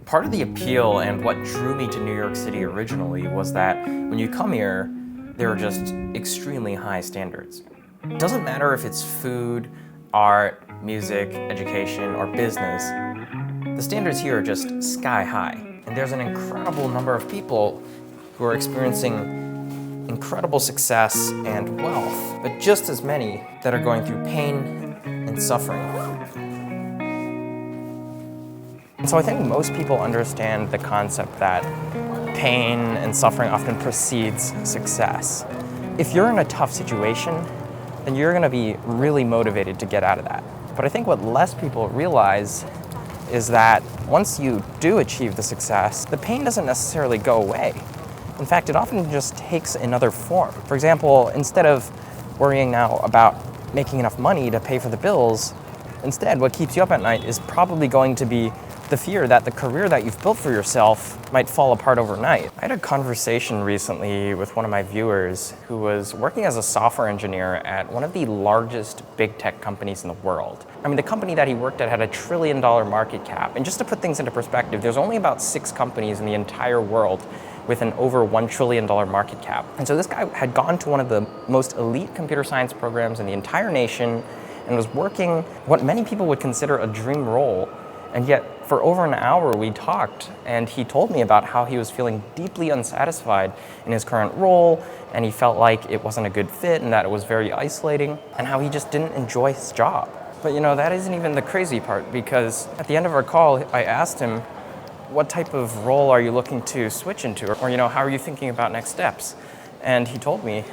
Part of the appeal and what drew me to New York City originally was that when you come here, there are just extremely high standards. It doesn't matter if it's food, art, music, education, or business. The standards here are just sky high. And there's an incredible number of people who are experiencing incredible success and wealth, but just as many that are going through pain and suffering. And so I think most people understand the concept that pain and suffering often precedes success. If you're in a tough situation, then you're going to be really motivated to get out of that. But I think what less people realize is that once you do achieve the success, the pain doesn't necessarily go away. In fact, it often just takes another form. For example, instead of worrying now about making enough money to pay for the bills, instead what keeps you up at night is probably going to be the fear that the career that you've built for yourself might fall apart overnight. I had a conversation recently with one of my viewers who was working as a software engineer at one of the largest big tech companies in the world. I mean, the company that he worked at had $1 trillion market cap. And just to put things into perspective, there's only about 6 companies in the entire world with an over $1 trillion market cap. And so this guy had gone to one of the most elite computer science programs in the entire nation and was working what many people would consider a dream role. And yet, for over an hour, we talked, and he told me about how he was feeling deeply unsatisfied in his current role, and he felt like it wasn't a good fit and that it was very isolating, and how he just didn't enjoy his job. But that isn't even the crazy part, because at the end of our call, I asked him, what type of role are you looking to switch into? Or how are you thinking about next steps? And he told me,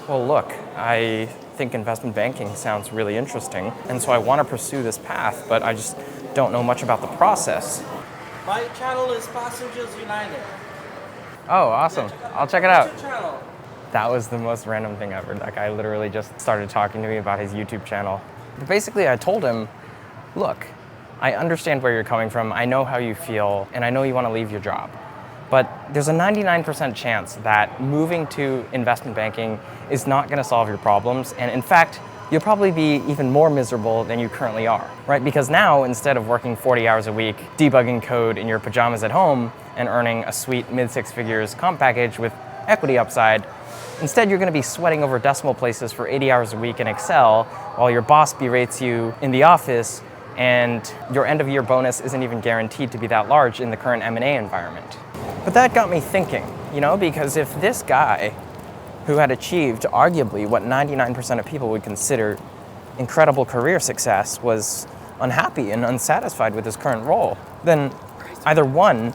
well, look, I think investment banking sounds really interesting, and so I want to pursue this path, but I just don't know much about the process. My channel is Passengers United. Oh, awesome. I'll check it out. What's your channel? That was the most random thing ever. That guy literally just started talking to me about his YouTube channel. But basically, I told him, look, I understand where you're coming from, I know how you feel, and I know you want to leave your job. But there's a 99% chance that moving to investment banking is not going to solve your problems, and in fact, you'll probably be even more miserable than you currently are, right? Because now, instead of working 40 hours a week, debugging code in your pajamas at home, and earning a sweet mid-6 figures comp package with equity upside, instead you're going to be sweating over decimal places for 80 hours a week in Excel, while your boss berates you in the office, and your end-of-year bonus isn't even guaranteed to be that large in the current M&A environment. But that got me thinking, because if this guy, who had achieved arguably what 99% of people would consider incredible career success, was unhappy and unsatisfied with his current role, then either one,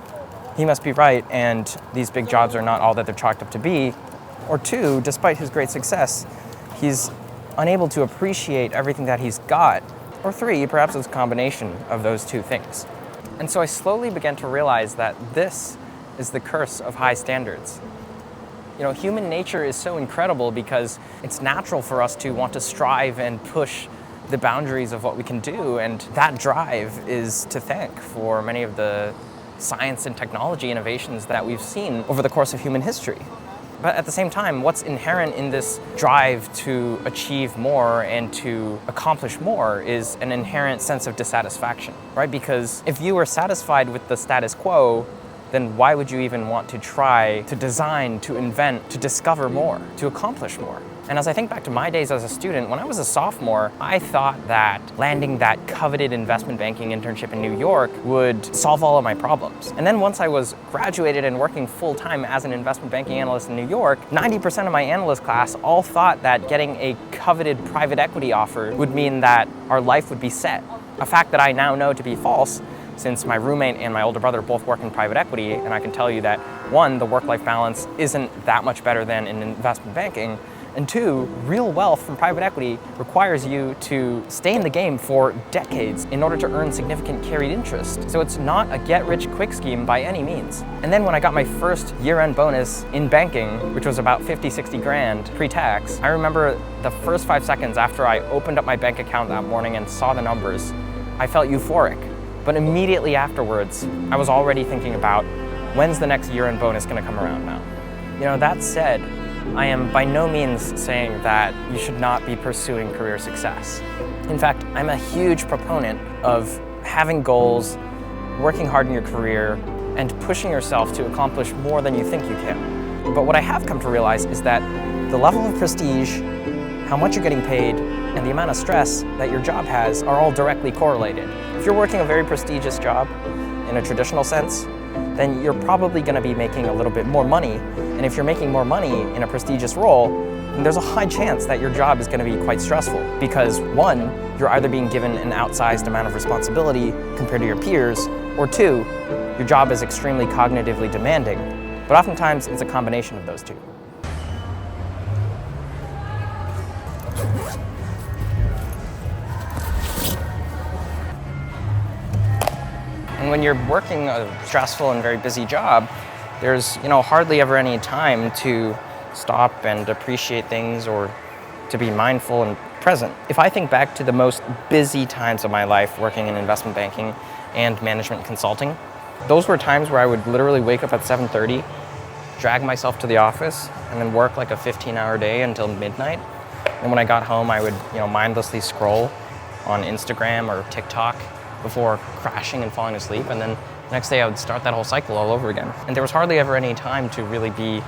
he must be right and these big jobs are not all that they're chalked up to be, or two, despite his great success, he's unable to appreciate everything that he's got, or three, perhaps it's a combination of those two things. And so I slowly began to realize that this is the curse of high standards. Human nature is so incredible because it's natural for us to want to strive and push the boundaries of what we can do, and that drive is to thank for many of the science and technology innovations that we've seen over the course of human history. But at the same time, what's inherent in this drive to achieve more and to accomplish more is an inherent sense of dissatisfaction, right? Because if you were satisfied with the status quo, then why would you even want to try to design, to invent, to discover more, to accomplish more? And as I think back to my days as a student, when I was a sophomore, I thought that landing that coveted investment banking internship in New York would solve all of my problems. And then once I was graduated and working full-time as an investment banking analyst in New York, 90% of my analyst class all thought that getting a coveted private equity offer would mean that our life would be set. A fact that I now know to be false, since my roommate and my older brother both work in private equity, and I can tell you that, one, the work-life balance isn't that much better than in investment banking, and two, real wealth from private equity requires you to stay in the game for decades in order to earn significant carried interest. So it's not a get-rich-quick scheme by any means. And then when I got my first year-end bonus in banking, which was about 50, 60 grand pre-tax, I remember the first 5 seconds after I opened up my bank account that morning and saw the numbers, I felt euphoric. But immediately afterwards, I was already thinking about, when's the next year-end bonus going to come around now? That said, I am by no means saying that you should not be pursuing career success. In fact, I'm a huge proponent of having goals, working hard in your career, and pushing yourself to accomplish more than you think you can. But what I have come to realize is that the level of prestige, how much you're getting paid, and the amount of stress that your job has are all directly correlated. If you're working a very prestigious job in a traditional sense, then you're probably going to be making a little bit more money. And if you're making more money in a prestigious role, then there's a high chance that your job is going to be quite stressful. Because one, you're either being given an outsized amount of responsibility compared to your peers, or two, your job is extremely cognitively demanding. But oftentimes it's a combination of those two. And when you're working a stressful and very busy job, there's hardly ever any time to stop and appreciate things or to be mindful and present. If I think back to the most busy times of my life working in investment banking and management consulting, those were times where I would literally wake up at 7:30, drag myself to the office, and then work like a 15-hour day until midnight. And when I got home, I would mindlessly scroll on Instagram or TikTok before crashing and falling asleep, and then the next day I would start that whole cycle all over again. And there was hardly ever any time to really be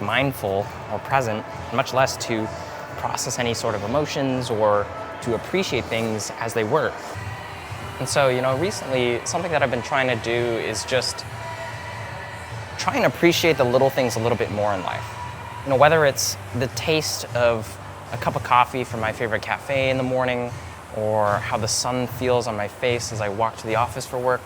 mindful or present, much less to process any sort of emotions or to appreciate things as they were. And so, recently, something that I've been trying to do is just try and appreciate the little things a little bit more in life. Whether it's the taste of a cup of coffee from my favorite cafe in the morning, or how the sun feels on my face as I walk to the office for work,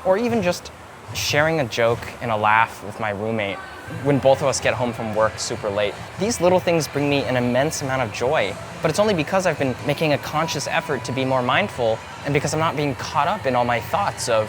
or even just sharing a joke and a laugh with my roommate when both of us get home from work super late. These little things bring me an immense amount of joy, but it's only because I've been making a conscious effort to be more mindful, and because I'm not being caught up in all my thoughts of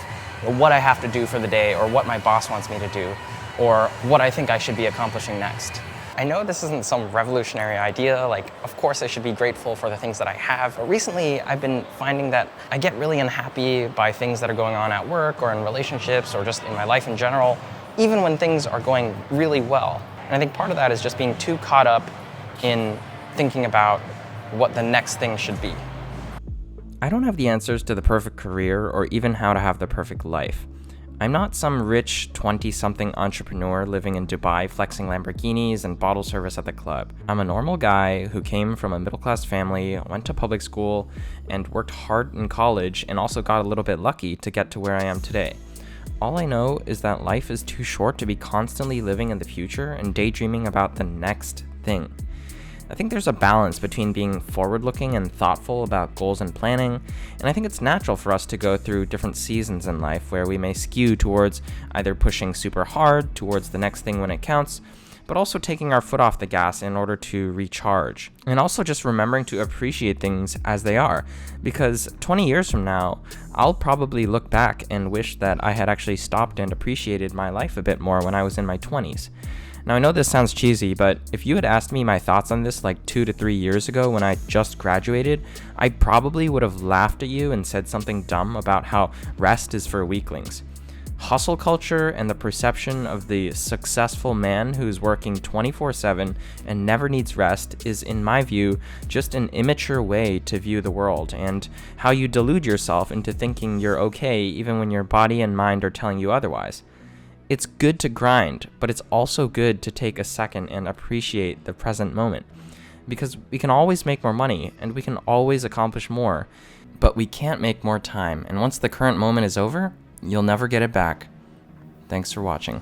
what I have to do for the day, or what my boss wants me to do, or what I think I should be accomplishing next. I know this isn't some revolutionary idea, of course I should be grateful for the things that I have, but recently I've been finding that I get really unhappy by things that are going on at work or in relationships or just in my life in general, even when things are going really well. And I think part of that is just being too caught up in thinking about what the next thing should be. I don't have the answers to the perfect career or even how to have the perfect life. I'm not some rich 20-something entrepreneur living in Dubai flexing Lamborghinis and bottle service at the club. I'm a normal guy who came from a middle-class family, went to public school, and worked hard in college, and also got a little bit lucky to get to where I am today. All I know is that life is too short to be constantly living in the future and daydreaming about the next thing. I think there's a balance between being forward-looking and thoughtful about goals and planning, and I think it's natural for us to go through different seasons in life where we may skew towards either pushing super hard towards the next thing when it counts, but also taking our foot off the gas in order to recharge. And also just remembering to appreciate things as they are, because 20 years from now, I'll probably look back and wish that I had actually stopped and appreciated my life a bit more when I was in my 20s. Now I know this sounds cheesy, but if you had asked me my thoughts on this 2 to 3 years ago when I just graduated, I probably would have laughed at you and said something dumb about how rest is for weaklings. Hustle culture and the perception of the successful man who's working 24/7 and never needs rest is, in my view, just an immature way to view the world, and how you delude yourself into thinking you're okay even when your body and mind are telling you otherwise. It's good to grind, but it's also good to take a second and appreciate the present moment. Because we can always make more money, and we can always accomplish more, but we can't make more time, and once the current moment is over, you'll never get it back. Thanks for watching.